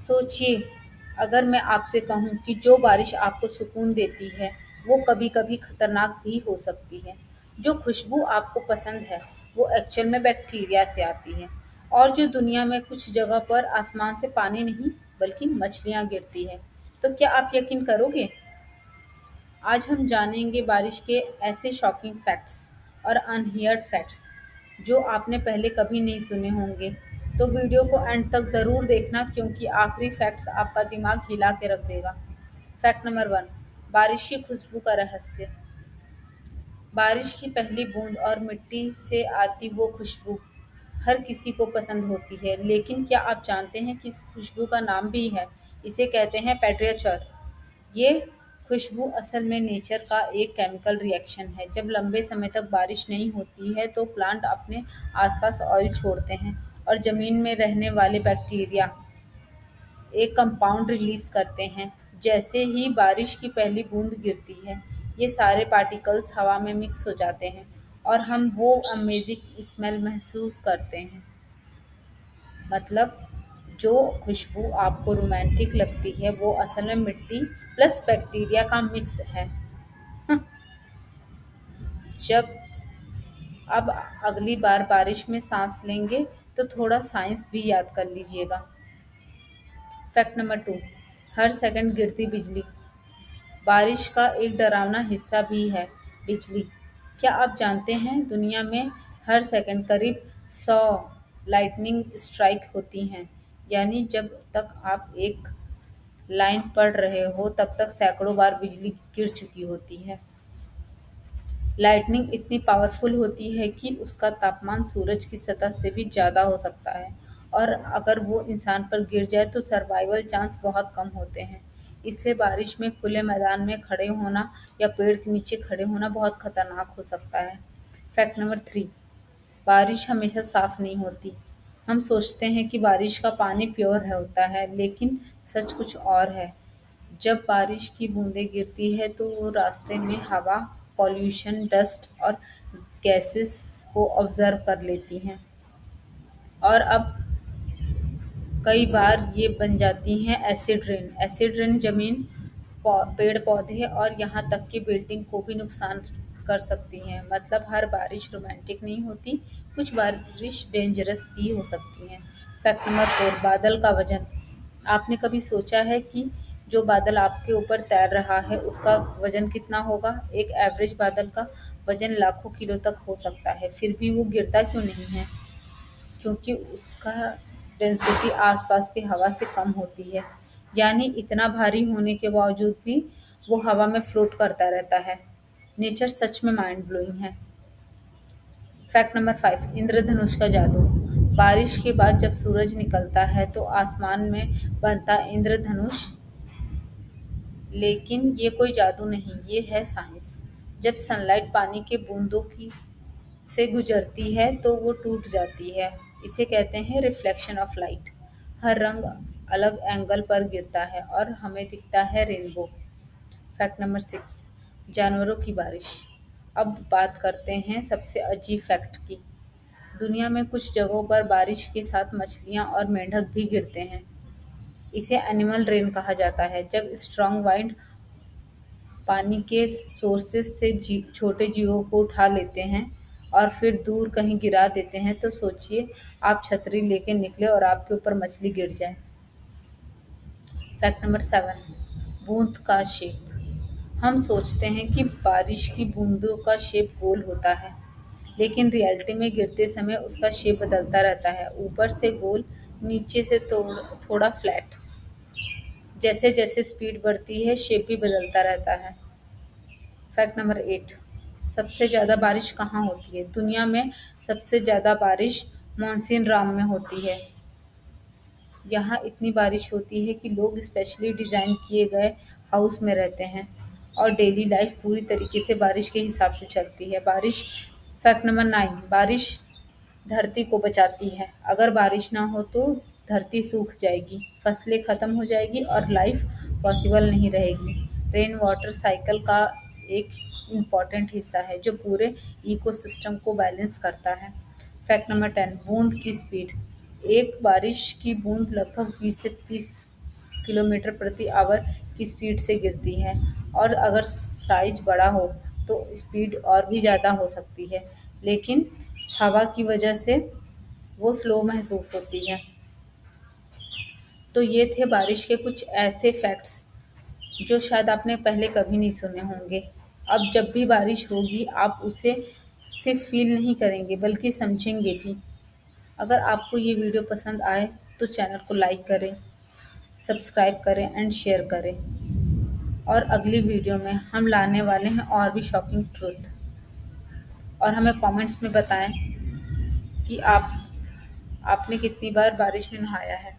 सोचिए, अगर मैं आपसे कहूँ कि जो बारिश आपको सुकून देती है, वो कभी-कभी खतरनाक भी हो सकती है। जो खुशबू आपको पसंद है, वो एक्चुअल में बैक्टीरिया से आती है। और जो दुनिया में कुछ जगह पर आसमान से पानी नहीं, बल्कि मछलियाँ गिरती है। तो क्या आप यकीन करोगे? आज हम जानेंगे बारिश के ऐसे शॉकिंग फैक्ट्स और अनहियर्ड फैक्ट्स जो आपने पहले कभी नहीं सुने होंगे। तो वीडियो को एंड तक ज़रूर देखना क्योंकि आखिरी फैक्ट्स आपका दिमाग हिला के रख देगा। फैक्ट नंबर 1, बारिश की खुशबू का रहस्य। बारिश की पहली बूंद और मिट्टी से आती वो खुशबू हर किसी को पसंद होती है, लेकिन क्या आप जानते हैं कि इस खुशबू का नाम भी है? इसे कहते हैं पेट्रियचर। ये खुशबू असल में नेचर का एक केमिकल रिएक्शन है। जब लंबे समय तक बारिश नहीं होती है तो प्लांट अपने आसपास ऑयल छोड़ते हैं और ज़मीन में रहने वाले बैक्टीरिया एक कंपाउंड रिलीज करते हैं। जैसे ही बारिश की पहली बूंद गिरती है, ये सारे पार्टिकल्स हवा में मिक्स हो जाते हैं और हम वो अमेजिंग स्मेल महसूस करते हैं। मतलब जो खुशबू आपको रोमांटिक लगती है वो असल में मिट्टी प्लस बैक्टीरिया का मिक्स है। जब अब अगली बार बारिश में सांस लेंगे तो थोड़ा साइंस भी याद कर लीजिएगा। फैक्ट नंबर 2, हर सेकंड गिरती बिजली। बारिश का एक डरावना हिस्सा भी है बिजली। क्या आप जानते हैं दुनिया में हर सेकंड करीब 100 लाइटनिंग स्ट्राइक होती हैं? यानी जब तक आप एक लाइन पढ़ रहे हो तब तक सैकड़ों बार बिजली गिर चुकी होती है। लाइटनिंग इतनी पावरफुल होती है कि उसका तापमान सूरज की सतह से भी ज़्यादा हो सकता है और अगर वो इंसान पर गिर जाए तो सर्वाइवल चांस बहुत कम होते हैं। इसलिए बारिश में खुले मैदान में खड़े होना या पेड़ के नीचे खड़े होना बहुत खतरनाक हो सकता है। फैक्ट नंबर 3, बारिश हमेशा साफ नहीं होती। हम सोचते हैं कि बारिश का पानी प्योर है होता है, लेकिन सच कुछ और है। जब बारिश की बूंदें गिरती है तो वो रास्ते में हवा, पॉल्यूशन, डस्ट और गैसेस को ऑब्जर्व कर लेती हैं और अब कई बार ये बन जाती हैं एसिड रेन। एसिड रेन जमीन, पेड़ पौधे और यहाँ तक कि बिल्डिंग को भी नुकसान कर सकती हैं। मतलब हर बारिश रोमांटिक नहीं होती, कुछ बारिश डेंजरस भी हो सकती हैं। फैक्ट नंबर 4, बादल का वजन। आपने कभी सोचा है कि जो बादल आपके ऊपर तैर रहा है उसका वजन कितना होगा? एक एवरेज बादल का वजन लाखों किलो तक हो सकता है, फिर भी वो गिरता क्यों नहीं है? क्योंकि उसका डेंसिटी आसपास की हवा से कम होती है। यानी इतना भारी होने के बावजूद भी वो हवा में फ्लोट करता रहता है। नेचर सच में माइंड ब्लोइंग है। फैक्ट नंबर 5, इंद्रधनुष का जादू। बारिश के बाद जब सूरज निकलता है तो आसमान में बनता इंद्रधनुष, लेकिन ये कोई जादू नहीं, ये है साइंस। जब सनलाइट पानी के बूंदों की से गुजरती है तो वो टूट जाती है। इसे कहते हैं रिफ्लेक्शन ऑफ लाइट। हर रंग अलग एंगल पर गिरता है और हमें दिखता है रेनबो। फैक्ट नंबर 6, जानवरों की बारिश। अब बात करते हैं सबसे अजीब फैक्ट की। दुनिया में कुछ जगहों पर बारिश के साथ मछलियाँ और मेंढक भी गिरते हैं। इसे एनिमल रेन कहा जाता है। जब स्ट्रॉन्ग वाइंड पानी के सोर्सेस से छोटे जीवों को उठा लेते हैं और फिर दूर कहीं गिरा देते हैं तो सोचिए आप छतरी लेके निकले और आपके ऊपर मछली गिर जाए। फैक्ट नंबर 7, बूंद का शेप। हम सोचते हैं कि बारिश की बूंदों का शेप गोल होता है, लेकिन रियलिटी में गिरते समय उसका शेप बदलता रहता है। ऊपर से गोल, नीचे से थोड़ा फ्लैट। जैसे जैसे स्पीड बढ़ती है शेप भी बदलता रहता है। फैक्ट नंबर 8, सबसे ज़्यादा बारिश कहाँ होती है? दुनिया में सबसे ज़्यादा बारिश मानसून राम में होती है। यहाँ इतनी बारिश होती है कि लोग स्पेशली डिज़ाइन किए गए हाउस में रहते हैं और डेली लाइफ पूरी तरीके से बारिश के हिसाब से चलती है। बारिश। फैक्ट नंबर 9, बारिश धरती को बचाती है। अगर बारिश ना हो तो धरती सूख जाएगी, फसलें खत्म हो जाएगी और लाइफ पॉसिबल नहीं रहेगी। रेन वाटर साइकिल का एक इम्पॉर्टेंट हिस्सा है जो पूरे इकोसिस्टम को बैलेंस करता है। फैक्ट नंबर 10, बूंद की स्पीड। एक बारिश की बूंद लगभग 20 से 30 किलोमीटर प्रति आवर की स्पीड से गिरती है, और अगर साइज बड़ा हो तो स्पीड और भी ज़्यादा हो सकती है, लेकिन हवा की वजह से वो स्लो महसूस होती है। तो ये थे बारिश के कुछ ऐसे फैक्ट्स जो शायद आपने पहले कभी नहीं सुने होंगे। अब जब भी बारिश होगी आप उसे सिर्फ फील नहीं करेंगे बल्कि समझेंगे भी। अगर आपको ये वीडियो पसंद आए तो चैनल को लाइक करें, सब्सक्राइब करें एंड शेयर करें। और अगली वीडियो में हम लाने वाले हैं और भी शॉकिंग ट्रुथ। और हमें कमेंट्स में बताएं कि आपने कितनी बार बारिश में नहाया है।